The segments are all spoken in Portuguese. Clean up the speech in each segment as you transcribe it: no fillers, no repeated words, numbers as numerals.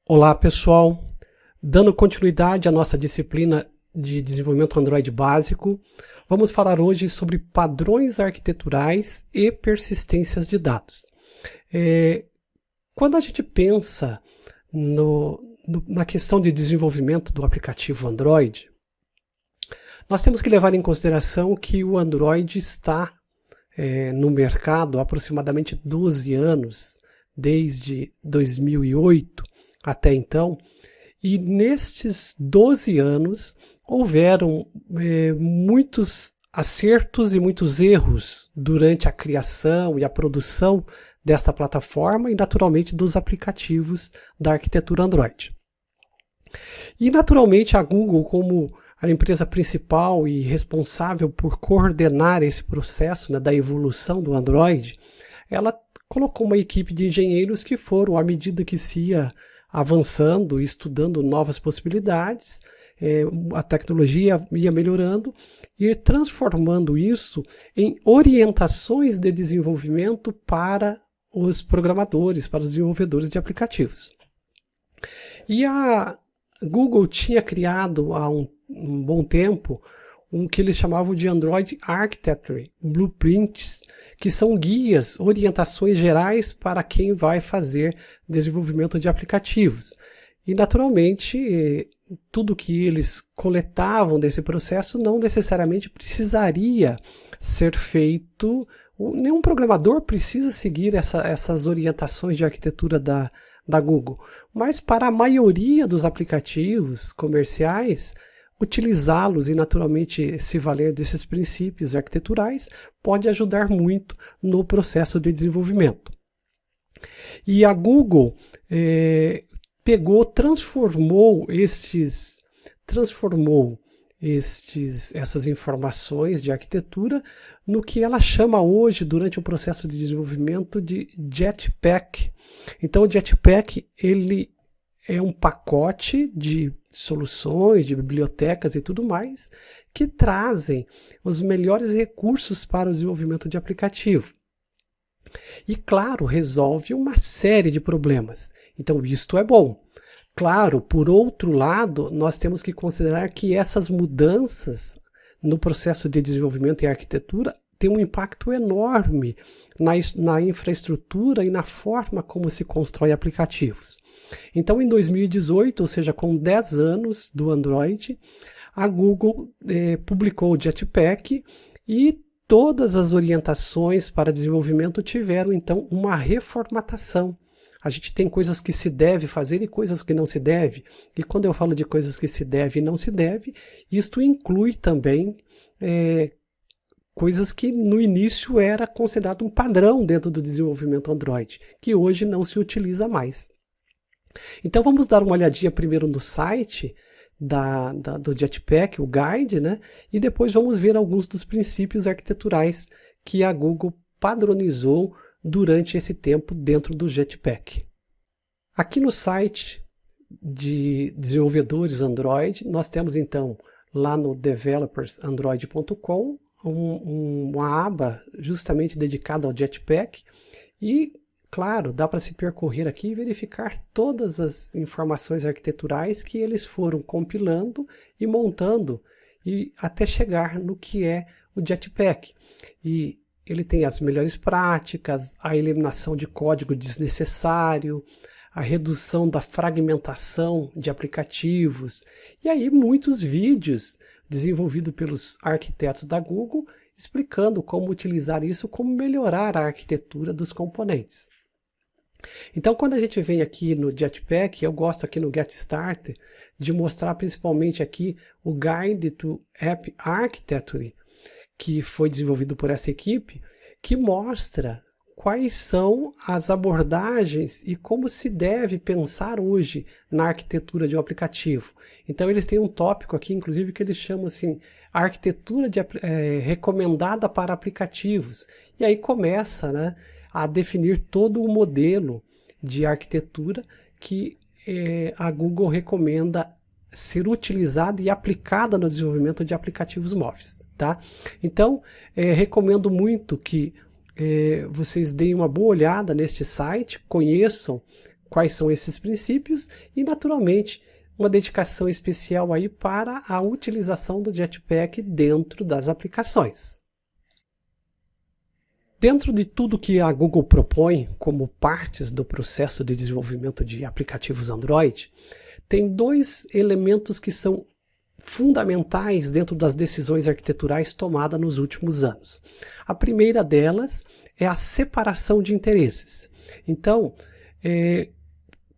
Olá pessoal, dando continuidade à nossa disciplina de desenvolvimento Android básico, vamos falar hoje sobre padrões arquiteturais e persistências de dados. Quando a gente pensa na questão de desenvolvimento do aplicativo Android, nós temos que levar em consideração que o Android está no mercado há aproximadamente 12 anos, desde 2008, até então, e nestes 12 anos houveram muitos acertos e muitos erros durante a criação e a produção desta plataforma e naturalmente dos aplicativos da arquitetura Android. E naturalmente a Google, como a empresa principal e responsável por coordenar esse processo, da evolução do Android, ela colocou uma equipe de engenheiros que foram, à medida que se ia avançando e estudando novas possibilidades, a tecnologia ia melhorando e transformando isso em orientações de desenvolvimento para os programadores, para os desenvolvedores de aplicativos. E a Google tinha criado há um bom tempo que eles chamavam de Android Architecture Blueprints, que são guias, orientações gerais para quem vai fazer desenvolvimento de aplicativos. E naturalmente, tudo que eles coletavam desse processo não necessariamente precisaria ser feito, nenhum programador precisa seguir essas orientações de arquitetura da Google, mas para a maioria dos aplicativos comerciais, utilizá-los e naturalmente se valer desses princípios arquiteturais pode ajudar muito no processo de desenvolvimento. E a Google transformou essas informações de arquitetura no que ela chama hoje, durante o processo de desenvolvimento, de Jetpack. Então o Jetpack ele é um pacote de soluções, de bibliotecas e tudo mais, que trazem os melhores recursos para o desenvolvimento de aplicativo. E claro, resolve uma série de problemas. Então isto é bom. Claro, por outro lado, nós temos que considerar que essas mudanças no processo de desenvolvimento e arquitetura têm um impacto enorme na infraestrutura e na forma como se constrói aplicativos. Então, em 2018, ou seja, com 10 anos do Android, a Google publicou o Jetpack e todas as orientações para desenvolvimento tiveram, então, uma reformatação. A gente tem coisas que se deve fazer e coisas que não se deve. E quando eu falo de coisas que se deve e não se deve, isto inclui também coisas que no início era considerado um padrão dentro do desenvolvimento Android, que hoje não se utiliza mais. Então vamos dar uma olhadinha primeiro no site do Jetpack, o guide, e depois vamos ver alguns dos princípios arquiteturais que a Google padronizou durante esse tempo dentro do Jetpack. Aqui no site de desenvolvedores Android, nós temos então lá no developersandroid.com uma aba justamente dedicada ao Jetpack e, claro, dá para se percorrer aqui e verificar todas as informações arquiteturais que eles foram compilando e montando e até chegar no que é o Jetpack. E ele tem as melhores práticas, a eliminação de código desnecessário, a redução da fragmentação de aplicativos e aí muitos vídeos desenvolvidos pelos arquitetos da Google explicando como utilizar isso, como melhorar a arquitetura dos componentes. Então, quando a gente vem aqui no Jetpack, eu gosto aqui no Get Started de mostrar principalmente aqui o Guide to App Architecture, que foi desenvolvido por essa equipe, que mostra quais são as abordagens e como se deve pensar hoje na arquitetura de um aplicativo. Então eles têm um tópico aqui, inclusive, que eles chamam assim, arquitetura recomendada para aplicativos. E aí começa a definir todo o modelo de arquitetura que a Google recomenda ser utilizada e aplicada no desenvolvimento de aplicativos móveis. Tá? Então, recomendo muito que vocês deem uma boa olhada neste site, conheçam quais são esses princípios e, naturalmente, uma dedicação especial aí para a utilização do Jetpack dentro das aplicações. Dentro de tudo que a Google propõe como partes do processo de desenvolvimento de aplicativos Android, tem dois elementos que são fundamentais dentro das decisões arquiteturais tomadas nos últimos anos. A primeira delas é a separação de interesses. Então,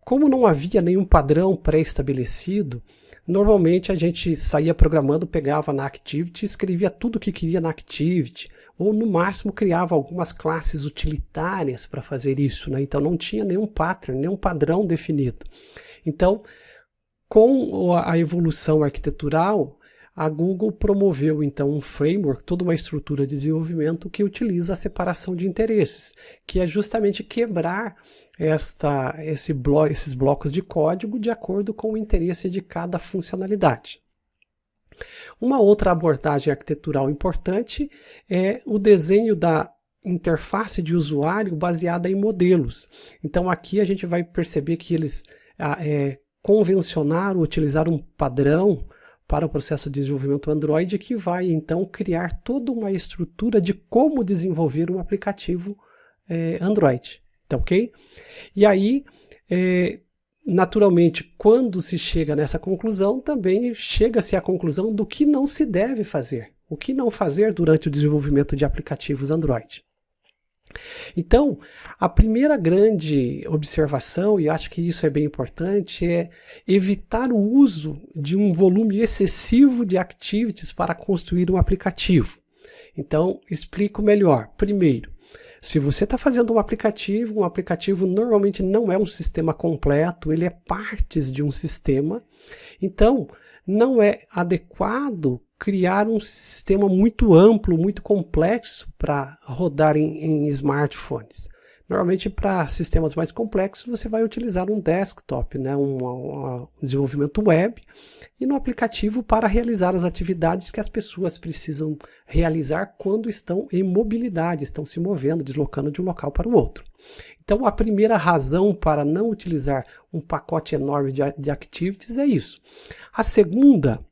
como não havia nenhum padrão pré-estabelecido, normalmente a gente saía programando, pegava na Activity, escrevia tudo o que queria na Activity, ou no máximo criava algumas classes utilitárias para fazer isso, né? Então não tinha nenhum pattern, nenhum padrão definido. Então, com a evolução arquitetural, a Google promoveu então um framework, toda uma estrutura de desenvolvimento que utiliza a separação de interesses, que é justamente quebrar esses blocos de código de acordo com o interesse de cada funcionalidade. Uma outra abordagem arquitetural importante é o desenho da interface de usuário baseada em modelos. Então aqui a gente vai perceber que eles convencionaram, utilizaram um padrão para o processo de desenvolvimento Android que vai então criar toda uma estrutura de como desenvolver um aplicativo Android. Tá ok? E aí, naturalmente, quando se chega nessa conclusão, também chega-se à conclusão do que não se deve fazer. O que não fazer durante o desenvolvimento de aplicativos Android. Então, a primeira grande observação, e acho que isso é bem importante, é evitar o uso de um volume excessivo de activities para construir um aplicativo. Então, explico melhor. Primeiro, se você está fazendo um aplicativo normalmente não é um sistema completo, ele é partes de um sistema. Então, não é adequado criar um sistema muito amplo, muito complexo para rodar em smartphones. Normalmente, para sistemas mais complexos, você vai utilizar um desktop, né, um desenvolvimento web, e no aplicativo para realizar as atividades que as pessoas precisam realizar quando estão em mobilidade, estão se movendo, deslocando de um local para o outro. Então, a primeira razão para não utilizar um pacote enorme de activities é isso. A segunda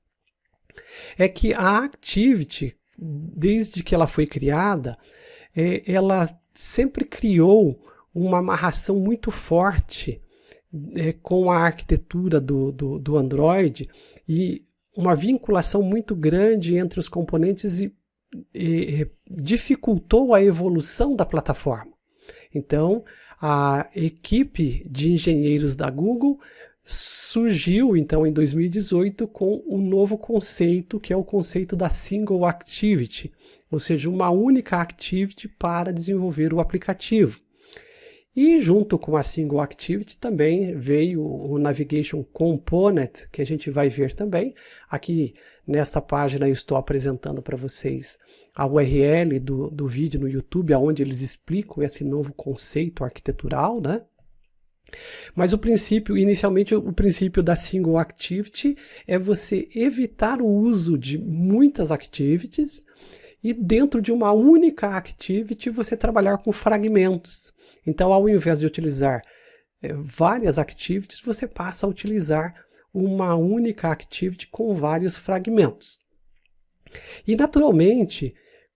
é que a Activity, desde que ela foi criada, ela sempre criou uma amarração muito forte com a arquitetura do Android e uma vinculação muito grande entre os componentes e dificultou a evolução da plataforma. Então, a equipe de engenheiros da Google surgiu, então, em 2018 com um novo conceito, que é o conceito da Single Activity, ou seja, uma única activity para desenvolver o aplicativo. E junto com a Single Activity também veio o Navigation Component, que a gente vai ver também. Aqui nesta página eu estou apresentando para vocês a URL do vídeo no YouTube, onde eles explicam esse novo conceito arquitetural, né? Mas inicialmente o princípio da Single Activity é você evitar o uso de muitas activities e dentro de uma única activity você trabalhar com fragmentos. Então, ao invés de utilizar várias activities, você passa a utilizar uma única activity com vários fragmentos. E, naturalmente,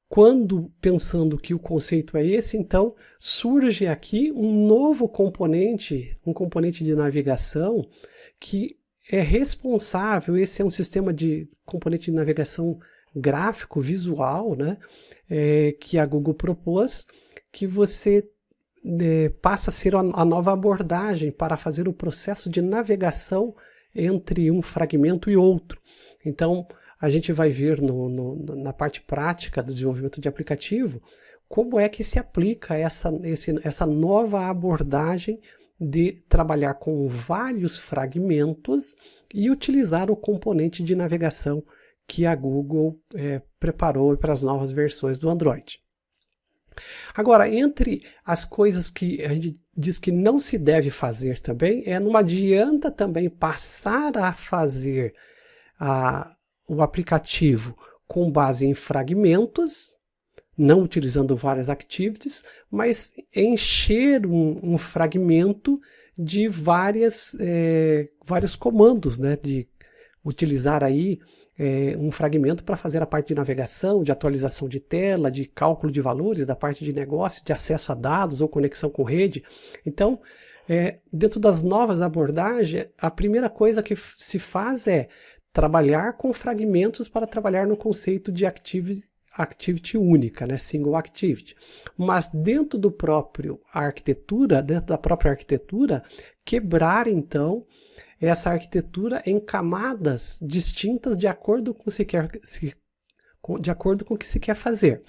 quando pensando que o conceito é esse, então surge aqui um novo componente, um componente de navegação que é responsável, esse é um sistema de componente de navegação gráfico, visual, né, que a Google propôs, que você passa a ser a nova abordagem para fazer o processo de navegação entre um fragmento e outro. Então, a gente vai ver na parte prática do desenvolvimento de aplicativo como é que se aplica essa nova abordagem de trabalhar com vários fragmentos e utilizar o componente de navegação que a Google preparou para as novas versões do Android. Agora, entre as coisas que a gente diz que não se deve fazer também, não adianta também passar a fazer o aplicativo com base em fragmentos, não utilizando várias activities, mas encher um fragmento de vários comandos, né, de utilizar aí um fragmento para fazer a parte de navegação, de atualização de tela, de cálculo de valores, da parte de negócio, de acesso a dados ou conexão com rede. Então, dentro das novas abordagens, a primeira coisa que se faz é trabalhar com fragmentos para trabalhar no conceito de activity única, né? Single activity. Mas dentro da própria arquitetura, quebrar então essa arquitetura em camadas distintas de acordo com o que se quer fazer.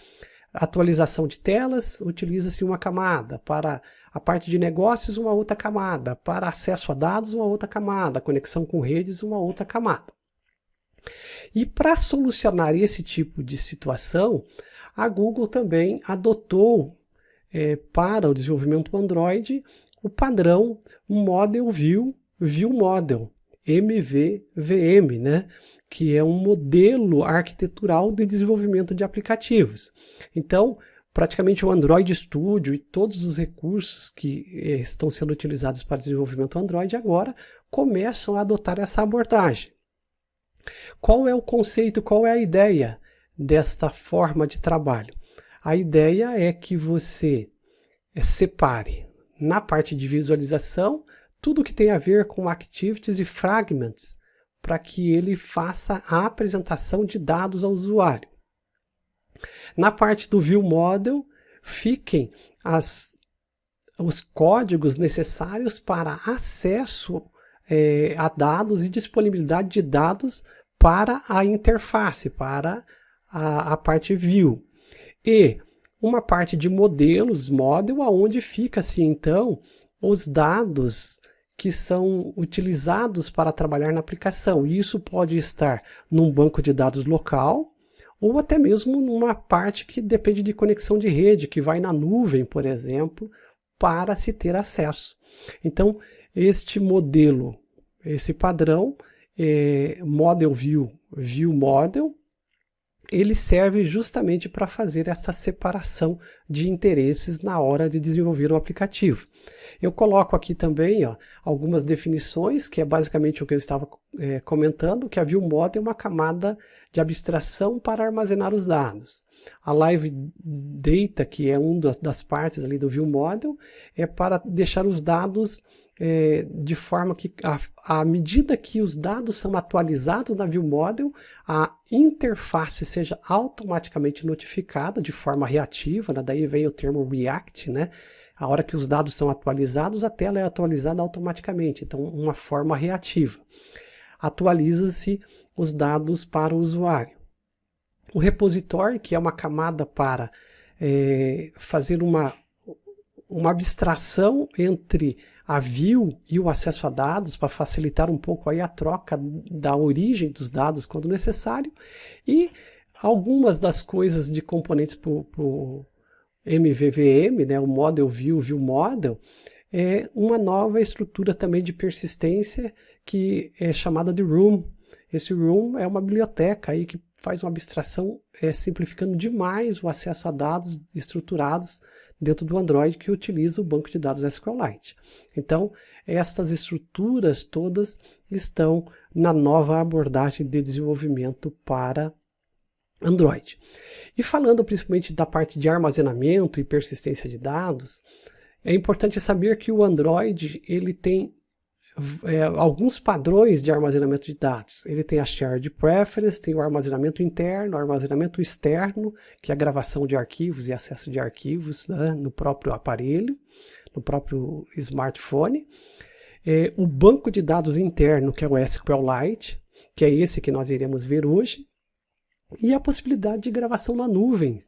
Atualização de telas, utiliza-se uma camada. Para a parte de negócios, uma outra camada. Para acesso a dados, uma outra camada. Conexão com redes, uma outra camada. E para solucionar esse tipo de situação, a Google também adotou para o desenvolvimento Android o padrão Model View Model, MVVM, né? Que é um modelo arquitetural de desenvolvimento de aplicativos. Então, praticamente o Android Studio e todos os recursos que estão sendo utilizados para desenvolvimento Android agora começam a adotar essa abordagem. Qual é o conceito, qual é a ideia desta forma de trabalho? A ideia é que você separe na parte de visualização tudo que tem a ver com activities e fragments para que ele faça a apresentação de dados ao usuário. Na parte do View Model, fiquem os códigos necessários para acesso a dados e disponibilidade de dados para a interface, para a parte View. E uma parte de modelos, Model, onde fica-se então os dados que são utilizados para trabalhar na aplicação. E isso pode estar num banco de dados local ou até mesmo numa parte que depende de conexão de rede, que vai na nuvem, por exemplo, para se ter acesso. Então, este modelo, esse padrão, Model View Model, ele serve justamente para fazer essa separação de interesses na hora de desenvolver um aplicativo. Eu coloco aqui também algumas definições, que é basicamente o que eu estava comentando, que a View Model é uma camada de abstração para armazenar os dados. A Live Data, que é uma das partes ali do View Model, é para deixar os dados de forma que, à medida que os dados são atualizados na View Model, a interface seja automaticamente notificada de forma reativa, né? Daí vem o termo React, né? A hora que os dados são atualizados, a tela é atualizada automaticamente, então uma forma reativa. Atualiza-se os dados para o usuário. O repositório, que é uma camada para fazer uma abstração entre a view e o acesso a dados, para facilitar um pouco aí a troca da origem dos dados quando necessário, e algumas das coisas de componentes para o MVVM, né, o Model View Model, é uma nova estrutura também de persistência que é chamada de Room. Esse Room é uma biblioteca aí que faz uma abstração simplificando demais o acesso a dados estruturados dentro do Android, que utiliza o banco de dados SQLite. Então, estas estruturas todas estão na nova abordagem de desenvolvimento para Android. E falando principalmente da parte de armazenamento e persistência de dados, é importante saber que o Android ele tem alguns padrões de armazenamento de dados. Ele tem a Shared Preference, tem o armazenamento interno, o armazenamento externo, que é a gravação de arquivos e acesso de arquivos, né, no próprio aparelho, no próprio smartphone. O banco de dados interno, que é o SQLite, que é esse que nós iremos ver hoje. E a possibilidade de gravação na nuvem,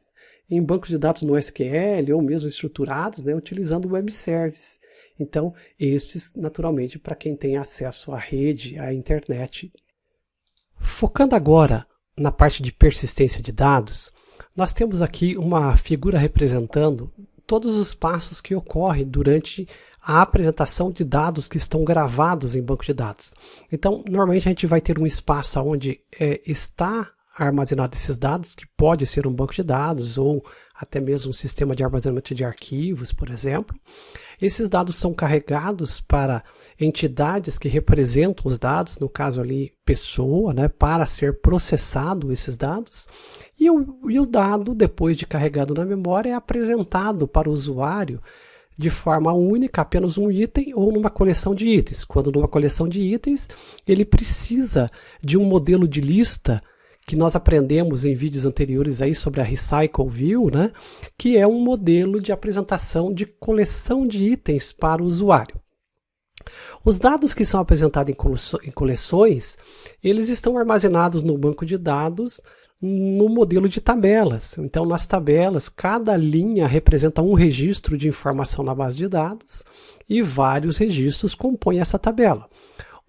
em bancos de dados no SQL ou mesmo estruturados, né, utilizando o Web Service. Então, esses, naturalmente, para quem tem acesso à rede, à internet. Focando agora na parte de persistência de dados, nós temos aqui uma figura representando todos os passos que ocorrem durante a apresentação de dados que estão gravados em banco de dados. Então, normalmente a gente vai ter um espaço onde está armazenado esses dados, que pode ser um banco de dados ou até mesmo um sistema de armazenamento de arquivos, por exemplo. Esses dados são carregados para entidades que representam os dados, no caso ali pessoa, né, para ser processado esses dados, e o dado, depois de carregado na memória, é apresentado para o usuário de forma única, apenas um item ou numa coleção de itens. Quando numa coleção de itens, ele precisa de um modelo de lista que nós aprendemos em vídeos anteriores aí sobre a Recycle View, né? Que é um modelo de apresentação de coleção de itens para o usuário. Os dados que são apresentados em coleções, eles estão armazenados no banco de dados no modelo de tabelas. Então, nas tabelas, cada linha representa um registro de informação na base de dados e vários registros compõem essa tabela.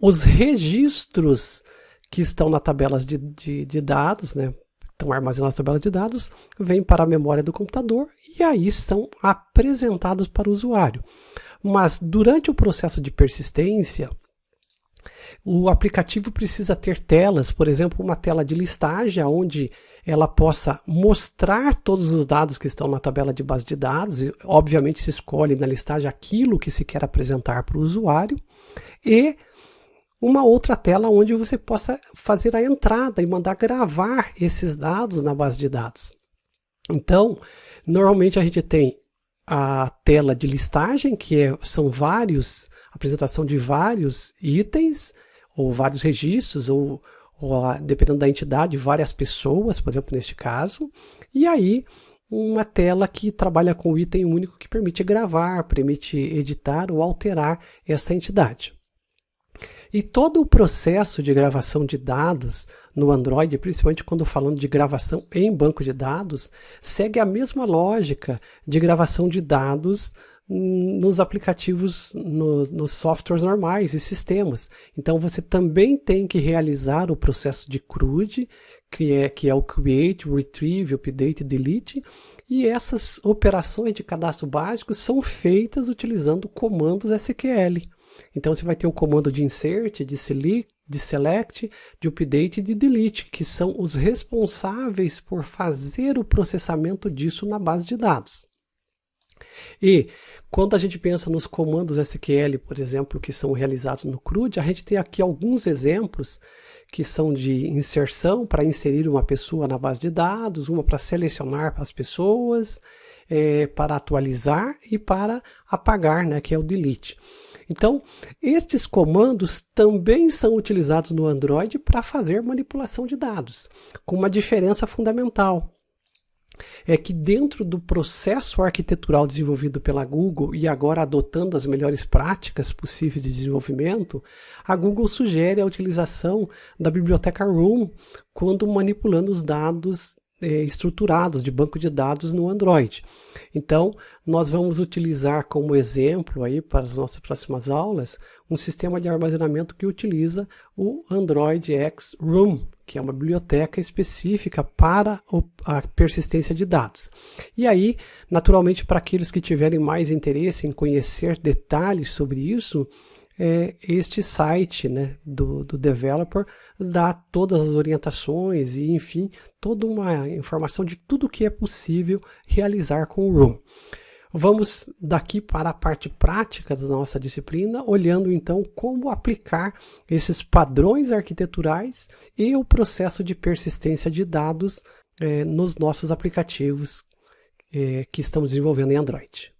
Os registros que estão na tabela de dados, né, estão armazenados na tabela de dados, vêm para a memória do computador e aí são apresentados para o usuário. Mas durante o processo de persistência, o aplicativo precisa ter telas, por exemplo, uma tela de listagem, onde ela possa mostrar todos os dados que estão na tabela de base de dados, e obviamente se escolhe na listagem aquilo que se quer apresentar para o usuário, e uma outra tela onde você possa fazer a entrada e mandar gravar esses dados na base de dados. Então, normalmente a gente tem a tela de listagem, que são apresentação de vários itens, ou vários registros, ou dependendo da entidade, várias pessoas, por exemplo, neste caso, e aí uma tela que trabalha com o item único que permite gravar, permite editar ou alterar essa entidade. E todo o processo de gravação de dados no Android, principalmente quando falando de gravação em banco de dados, segue a mesma lógica de gravação de dados nos aplicativos, nos softwares normais e sistemas. Então você também tem que realizar o processo de CRUD, que é o Create, Retrieve, Update, Delete, e essas operações de cadastro básico são feitas utilizando comandos SQL. Então você vai ter o comando de insert, de select, de update e de delete, que são os responsáveis por fazer o processamento disso na base de dados. E quando a gente pensa nos comandos SQL, por exemplo, que são realizados no CRUD, a gente tem aqui alguns exemplos que são de inserção, para inserir uma pessoa na base de dados, uma para selecionar as pessoas, para atualizar e para apagar, né, que é o delete. Então, estes comandos também são utilizados no Android para fazer manipulação de dados, com uma diferença fundamental. É que dentro do processo arquitetural desenvolvido pela Google e agora adotando as melhores práticas possíveis de desenvolvimento, a Google sugere a utilização da biblioteca Room quando manipulando os dados estruturados de banco de dados no Android. Então, nós vamos utilizar como exemplo aí para as nossas próximas aulas um sistema de armazenamento que utiliza o Android X Room, que é uma biblioteca específica para a persistência de dados. E aí, naturalmente, para aqueles que tiverem mais interesse em conhecer detalhes sobre isso, este site, né, do developer dá todas as orientações e, enfim, toda uma informação de tudo que é possível realizar com o Room. Vamos daqui para a parte prática da nossa disciplina, olhando então como aplicar esses padrões arquiteturais e o processo de persistência de dados nos nossos aplicativos que estamos desenvolvendo em Android.